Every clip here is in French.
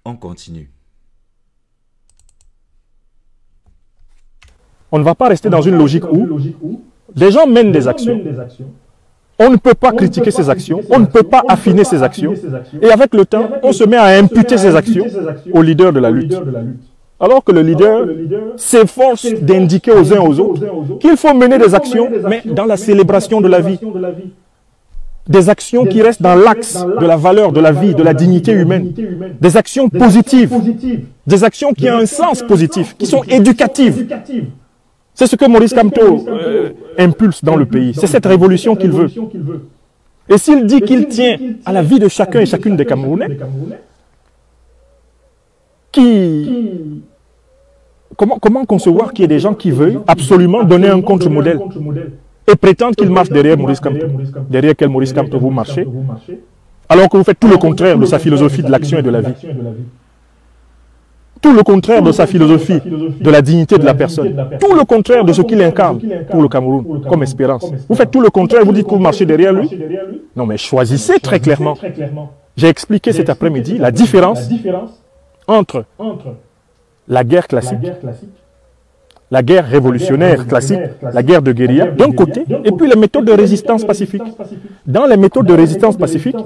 On continue. On ne va pas rester dans une logique où des gens mènent des actions. On ne peut pas critiquer ces actions, on ne peut pas affiner ces actions. Et avec le temps, on se met à imputer ces actions au leader de la lutte. Alors que le leader s'efforce d'indiquer aux uns aux autres qu'il faut mener des actions, mais dans la célébration de la vie. Des actions qui restent dans l'axe de la valeur, de la vie, de la dignité humaine. Des actions positives. Des actions qui ont un sens positif, qui sont éducatives. C'est ce que Maurice Kamto impulse dans le pays. C'est cette révolution qu'il veut. Et s'il dit qu'il tient à la vie de chacun et chacune des Camerounais, comment concevoir qu'il y ait des gens qui veulent absolument donner un contre-modèle et prétendent qu'ils marchent derrière Maurice Kamto? Derrière quel Maurice Kamto vous marchez? Alors que vous faites tout le contraire de sa philosophie de l'action et de la vie. Tout le contraire de sa philosophie, de la dignité de la personne. Tout le contraire de ce qu'il incarne pour le Cameroun, comme espérance. Vous faites tout le contraire, vous dites que vous marchez derrière lui. Non, mais choisissez très clairement. J'ai expliqué cet après-midi la différence entre la guerre classique, la guerre révolutionnaire classique, la guerre de guérilla, d'un côté, et puis les méthodes de résistance pacifique. Dans les méthodes de résistance pacifique,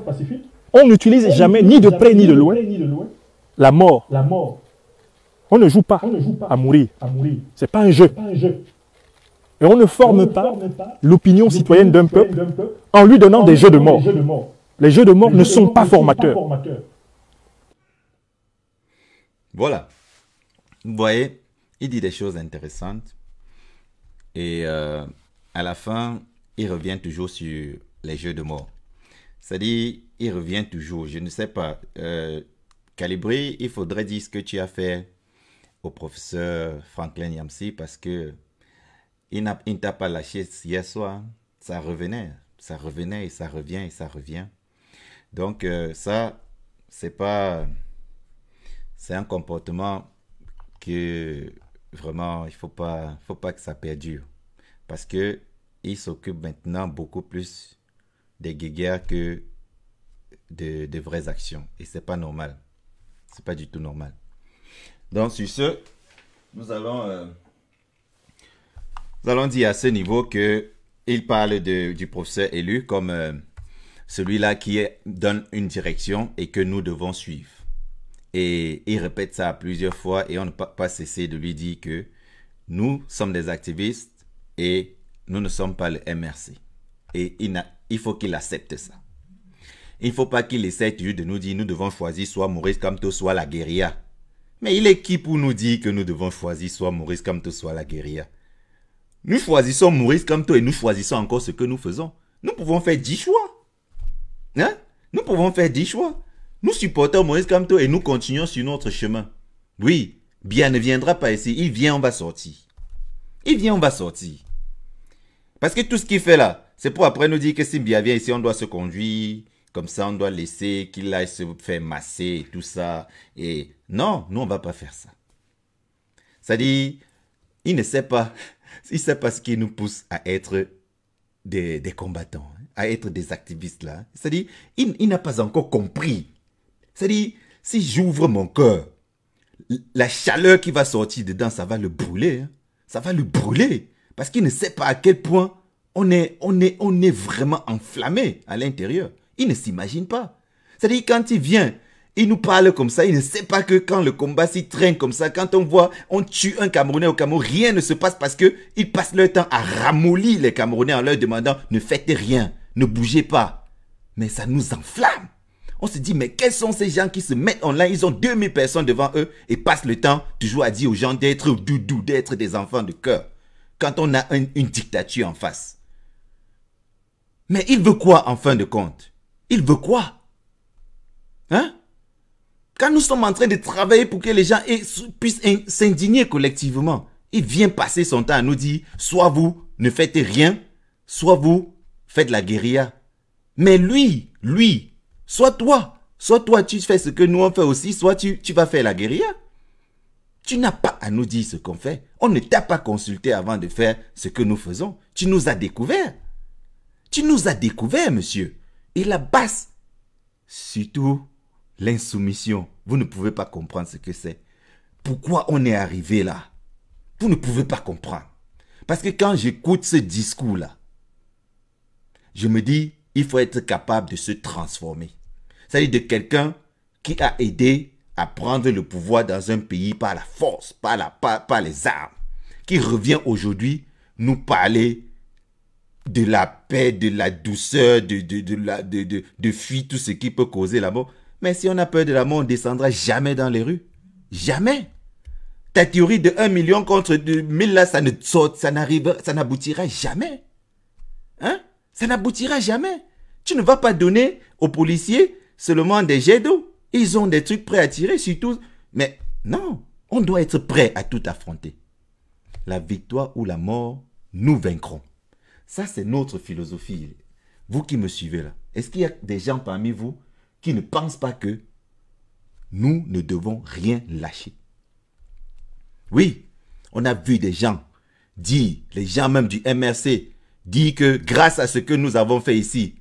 on n'utilise jamais, ni de près ni de loin, la mort. On ne joue pas à mourir. Ce n'est pas un jeu. Et on ne forme pas l'opinion citoyenne d'un peuple en lui donnant des jeux de mort. Les jeux de mort ne sont pas formateurs. Voilà. Vous voyez, il dit des choses intéressantes. Et à la fin, il revient toujours sur les jeux de mort. C'est-à-dire, il revient toujours, je ne sais pas. Calibri, il faudrait dire ce que tu as fait au professeur Franklin Yamsi parce que il ne t'a pas lâché hier soir. Ça revenait et ça revient et ça revient. Donc ça, c'est un comportement que vraiment il faut pas que ça perdure parce que il s'occupe maintenant beaucoup plus des guéguerres que de vraies actions et c'est pas normal. C'est pas du tout normal. Donc, sur ce, nous allons dire à ce niveau qu'il parle du professeur élu comme celui-là qui donne une direction et que nous devons suivre. Et il répète ça plusieurs fois et on ne peut pas cesser de lui dire que nous sommes des activistes et nous ne sommes pas le MRC. Et il faut qu'il accepte ça. Il ne faut pas qu'il essaie toujours de nous dire nous devons choisir soit Maurice Kamto, soit la guérilla. Mais il est qui pour nous dire que nous devons choisir soit Maurice Kamto, soit la guérilla? Nous choisissons Maurice Kamto et nous choisissons encore ce que nous faisons. Nous pouvons faire 10 choix. Hein? Nous pouvons faire 10 choix. Nous supportons Maurice Kamto et nous continuons sur notre chemin. Oui, Bia ne viendra pas ici. Il vient, on va sortir. Il vient, on va sortir. Parce que tout ce qu'il fait là, c'est pour après nous dire que si Bia vient ici, on doit se conduire. Comme ça, on doit laisser qu'il aille se faire masser et tout ça. Et non, nous, on ne va pas faire ça. C'est-à-dire, il ne sait pas, ce qui nous pousse à être des combattants, à être des activistes là. C'est-à-dire, il n'a pas encore compris. C'est-à-dire, si j'ouvre mon cœur, la chaleur qui va sortir dedans, ça va le brûler. Hein. Ça va le brûler. Parce qu'il ne sait pas à quel point on est vraiment enflammé à l'intérieur. Il ne s'imagine pas. C'est-à-dire, quand il vient, il nous parle comme ça, il ne sait pas que quand le combat s'y traîne comme ça, quand on tue un Camerounais au Cameroun, rien ne se passe parce qu'ils passent leur temps à ramollir les Camerounais en leur demandant « Ne faites rien, ne bougez pas ». Mais ça nous enflamme. On se dit, mais quels sont ces gens qui se mettent en ligne? Ils ont 2000 personnes devant eux et passent le temps toujours à dire aux gens d'être doudou, d'être des enfants de cœur. Quand on a une dictature en face. Mais il veut quoi en fin de compte? Il veut quoi? Hein? Quand nous sommes en train de travailler pour que les gens puissent s'indigner collectivement, il vient passer son temps à nous dire, soit vous ne faites rien, soit vous faites la guérilla. Mais lui, soit toi tu fais ce que nous on fait aussi, soit tu vas faire la guérilla. Tu n'as pas à nous dire ce qu'on fait. On ne t'a pas consulté avant de faire ce que nous faisons. Tu nous as découvert. Tu nous as découvert, monsieur. Et la base, surtout l'insoumission. Vous ne pouvez pas comprendre ce que c'est. Pourquoi on est arrivé là? Vous ne pouvez pas comprendre. Parce que quand j'écoute ce discours-là, je me dis, il faut être capable de se transformer. C'est-à-dire de quelqu'un qui a aidé à prendre le pouvoir dans un pays par la force, par les armes, qui revient aujourd'hui nous parler de la paix, de la douceur, de fuir tout ce qui peut causer la mort. Mais si on a peur de la mort, on ne descendra jamais dans les rues. Jamais. Ta théorie de 1 million contre 1000, là, ça n'aboutira jamais. Hein? Ça n'aboutira jamais. Tu ne vas pas donner aux policiers seulement des jets d'eau. Ils ont des trucs prêts à tirer, surtout. Mais non, on doit être prêt à tout affronter. La victoire ou la mort, nous vaincrons. Ça, c'est notre philosophie. Vous qui me suivez là, est-ce qu'il y a des gens parmi vous qui ne pensent pas que nous ne devons rien lâcher? Oui, on a vu des gens dire, les gens même du MRC, dire que grâce à ce que nous avons fait ici,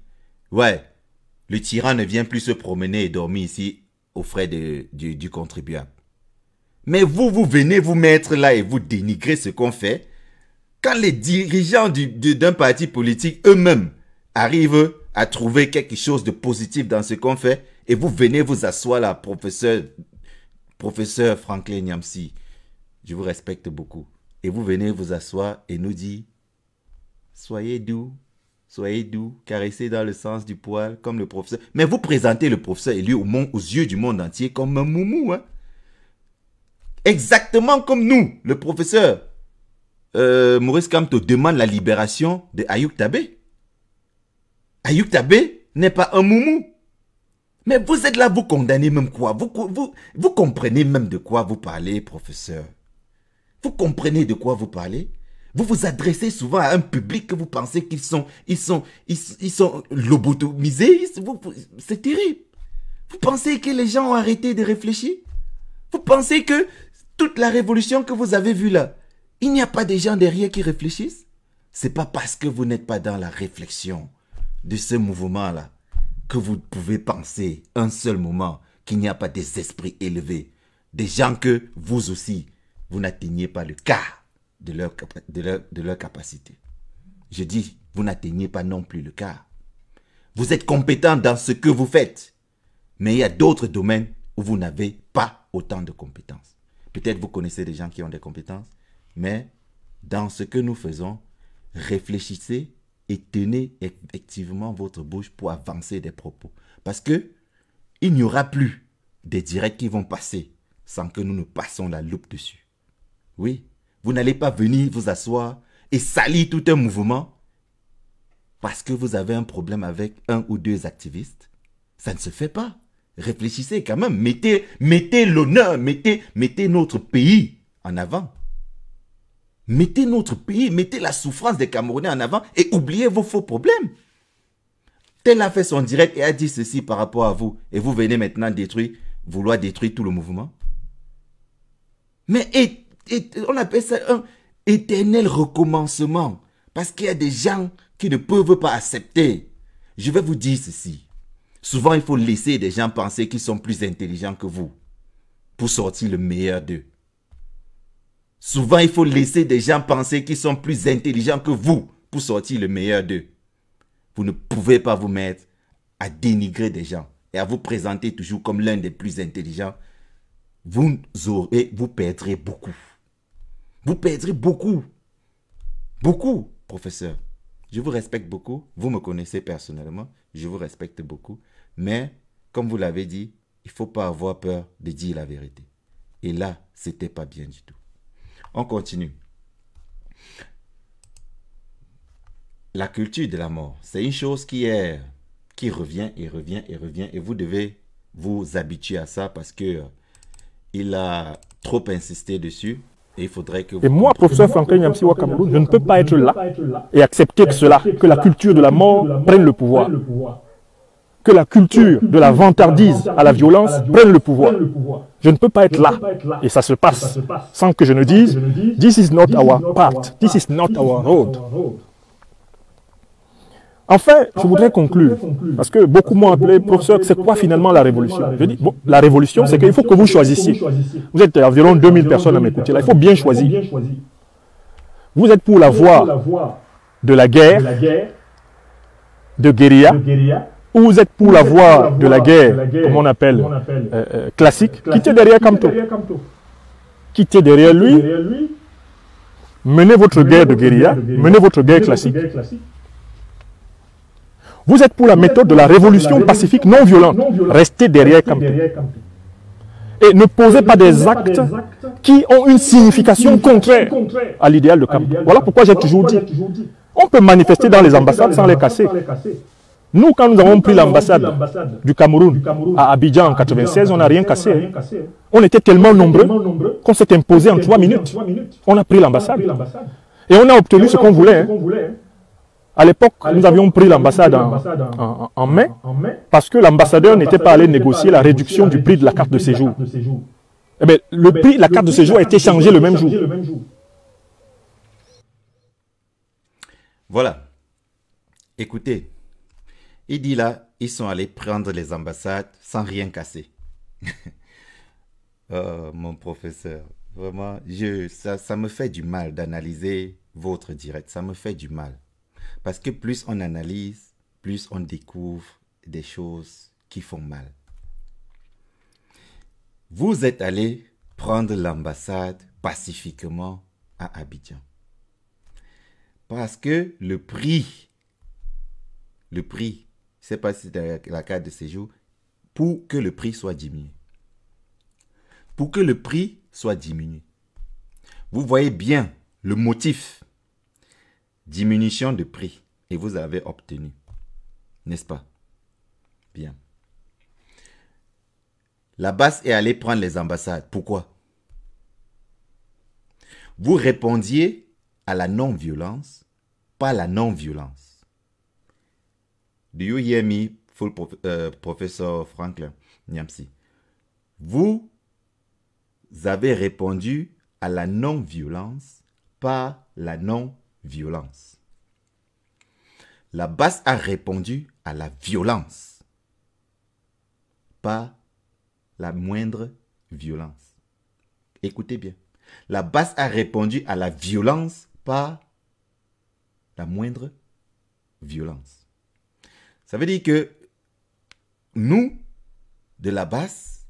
ouais, le tyran ne vient plus se promener et dormir ici aux frais du contribuable. Mais vous venez vous mettre là et vous dénigrez ce qu'on fait. Quand les dirigeants d'un parti politique eux-mêmes arrivent à trouver quelque chose de positif dans ce qu'on fait, et vous venez vous asseoir là, professeur Franklin Nyamsi, je vous respecte beaucoup, et vous venez vous asseoir et nous dire, soyez doux, caressez dans le sens du poil, comme le professeur. Mais vous présentez le professeur élu aux yeux du monde entier comme un moumou, hein? Exactement comme nous, le professeur Maurice Kamto demande la libération de Ayoub Tabé. Ayoub Tabé n'est pas un moumou. Mais vous êtes là, vous condamnez même quoi? Vous comprenez même de quoi vous parlez, professeur? Vous comprenez de quoi vous parlez? Vous vous adressez souvent à un public que vous pensez qu'ils sont lobotomisés. C'est terrible. Vous pensez que les gens ont arrêté de réfléchir? Vous pensez que toute la révolution que vous avez vue là, il n'y a pas des gens derrière qui réfléchissent? C'est pas parce que vous n'êtes pas dans la réflexion de ce mouvement-là que vous pouvez penser un seul moment qu'il n'y a pas des esprits élevés, des gens que vous aussi, vous n'atteignez pas le quart de leur capacité. Je dis, vous n'atteignez pas non plus le quart. Vous êtes compétent dans ce que vous faites, mais il y a d'autres domaines où vous n'avez pas autant de compétences. Peut-être vous connaissez des gens qui ont des compétences, mais dans ce que nous faisons, réfléchissez et tenez effectivement votre bouche pour avancer des propos. Parce que il n'y aura plus des directs qui vont passer sans que nous ne passions la loupe dessus. Oui, vous n'allez pas venir vous asseoir et salir tout un mouvement parce que vous avez un problème avec un ou deux activistes. Ça ne se fait pas. Réfléchissez quand même. Mettez l'honneur, mettez notre pays en avant. Mettez notre pays, mettez la souffrance des Camerounais en avant et oubliez vos faux problèmes. Tel a fait son direct et a dit ceci par rapport à vous. Et vous venez maintenant vouloir détruire tout le mouvement. Mais on appelle ça un éternel recommencement. Parce qu'il y a des gens qui ne peuvent pas accepter. Je vais vous dire ceci. Souvent, il faut laisser des gens penser qu'ils sont plus intelligents que vous pour sortir le meilleur d'eux. Souvent, il faut laisser des gens penser qu'ils sont plus intelligents que vous pour sortir le meilleur d'eux. Vous ne pouvez pas vous mettre à dénigrer des gens et à vous présenter toujours comme l'un des plus intelligents. Vous perdrez beaucoup. Vous perdrez beaucoup. Beaucoup, professeur. Je vous respecte beaucoup. Vous me connaissez personnellement. Je vous respecte beaucoup. Mais, comme vous l'avez dit, il ne faut pas avoir peur de dire la vérité. Et là, ce n'était pas bien du tout. On continue. La culture de la mort, c'est une chose qui revient et revient et revient. Et vous devez vous habituer à ça parce que il a trop insisté dessus. Et il faudrait que vous... Et moi, professeur Franklin Nyamsi au Cameroun, je ne peux pas être là et accepter que la culture de la mort prenne le pouvoir. Que la culture de la vantardise à la violence prenne le pouvoir. Je ne peux pas être là. Et ça se passe sans que je ne dise « This is not our path. This is not our road ». Enfin, je voudrais conclure, parce que beaucoup m'ont appelé, professeur, c'est quoi finalement la révolution? Je dis, bon, la révolution, c'est qu'il faut que vous choisissiez. Vous êtes environ 2000 personnes à m'écouter là, il faut bien choisir. Vous êtes pour la voie de la guerre, de guérilla, ou vous êtes pour la voie de la guerre, comme on appelle, classique, quittez derrière Kamto. Quittez derrière lui, menez votre guerre de guérilla, menez votre guerre classique. Vous êtes pour la méthode de la révolution pacifique non violente. Restez derrière Kamto. Et ne posez pas des actes qui ont une signification contraire à l'idéal de Kamto. Voilà pourquoi j'ai toujours dit, on peut manifester dans les ambassades sans les casser. Nous, quand nous avons pris l'ambassade du Cameroun à Abidjan en 1996, on n'a rien cassé. On était tellement nombreux qu'on s'est imposé en 3 minutes. On a pris l'ambassade. Et on a obtenu ce qu'on voulait. À l'époque, nous avions pris l'ambassade en mai parce que l'ambassadeur n'était pas allé négocier la réduction du prix de la carte de séjour. Eh bien, le prix de la carte de séjour a été changé le même jour. Voilà. Écoutez, il dit là, ils sont allés prendre les ambassades sans rien casser. Oh, mon professeur, vraiment, ça me fait du mal d'analyser votre direct. Ça me fait du mal. Parce que plus on analyse, plus on découvre des choses qui font mal. Vous êtes allé prendre l'ambassade pacifiquement à Abidjan. Parce que le prix, je ne sais pas si c'est la carte de séjour, pour que le prix soit diminué. Pour que le prix soit diminué. Vous voyez bien le motif. Diminution de prix. Et vous avez obtenu. N'est-ce pas? Bien. La base est allée prendre les ambassades. Pourquoi? Vous répondiez à la non-violence, pas la non-violence. Do you hear me, full professeur Franklin Nyamsi? Vous avez répondu à la non-violence, pas la non-violence. La base a répondu à la violence, pas la moindre violence. Écoutez bien. La base a répondu à la violence, pas la moindre violence. Ça veut dire que nous, de la base,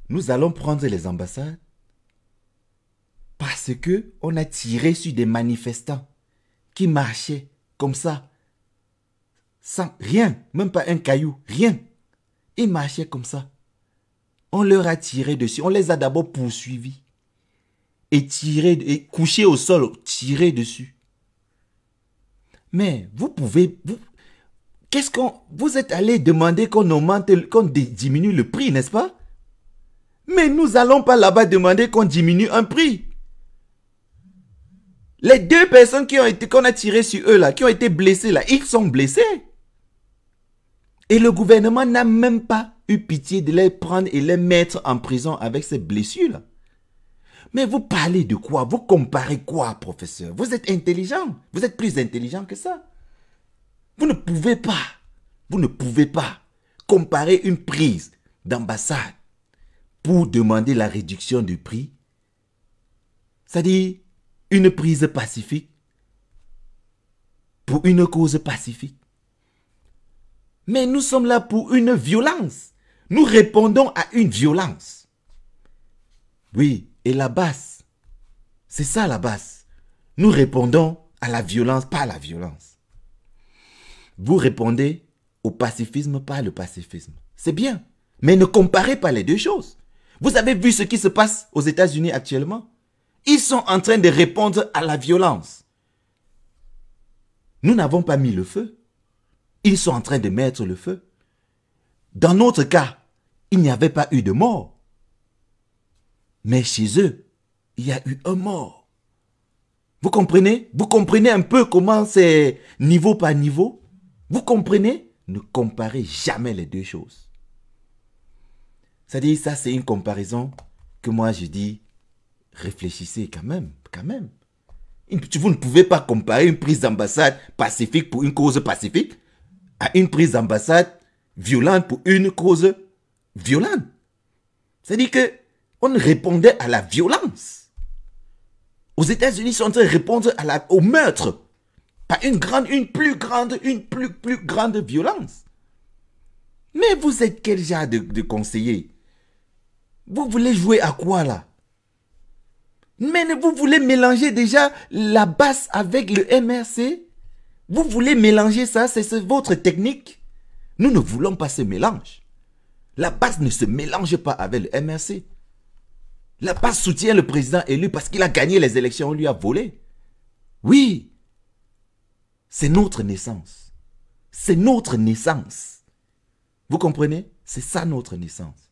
nous allons prendre les ambassades parce que on a tiré sur des manifestants qui marchaient comme ça, sans rien, même pas un caillou, rien. Ils marchaient comme ça. On leur a tiré dessus. On les a d'abord poursuivis. Et tirés, et couchés au sol, tirés dessus. Mais vous pouvez... vous êtes allé demander qu'on augmente, qu'on diminue le prix, n'est-ce pas? Mais nous n'allons pas là-bas demander qu'on diminue un prix. Les 2 personnes qu'on a tiré sur eux là, qui ont été blessées là, ils sont blessés. Et le gouvernement n'a même pas eu pitié de les prendre et les mettre en prison avec ces blessures-là. Mais vous parlez de quoi? Vous comparez quoi, professeur? Vous êtes intelligent. Vous êtes plus intelligent que ça. Vous ne pouvez pas comparer une prise d'ambassade pour demander la réduction du prix. C'est-à-dire une prise pacifique pour une cause pacifique. Mais nous sommes là pour une violence. Nous répondons à une violence. Oui, et la base, c'est ça la base. Nous répondons à la violence, pas à la violence. Vous répondez au pacifisme, pas le pacifisme. C'est bien, mais ne comparez pas les deux choses. Vous avez vu ce qui se passe aux États-Unis actuellement? Ils sont en train de répondre à la violence. Nous n'avons pas mis le feu. Ils sont en train de mettre le feu. Dans notre cas, il n'y avait pas eu de mort. Mais chez eux, il y a eu un mort. Vous comprenez? Vous comprenez un peu comment c'est niveau par niveau? Vous comprenez? Ne comparez jamais les deux choses. C'est-à-dire, ça c'est une comparaison que moi je dis, réfléchissez quand même. Vous ne pouvez pas comparer une prise d'ambassade pacifique pour une cause pacifique à une prise d'ambassade violente pour une cause violente. C'est-à-dire que on répondait à la violence. Aux États-Unis, ils sont en train de répondre au meurtre par une plus grande violence. Mais vous êtes quel genre de conseiller? Vous voulez jouer à quoi là? Mais vous voulez mélanger déjà la BAS avec le MRC? Vous voulez mélanger ça? C'est votre technique? Nous ne voulons pas ce mélange. La BAS ne se mélange pas avec le MRC. La BAS soutient le président élu parce qu'il a gagné les élections, on lui a volé. Oui, c'est notre naissance. C'est notre naissance. Vous comprenez? C'est ça notre naissance.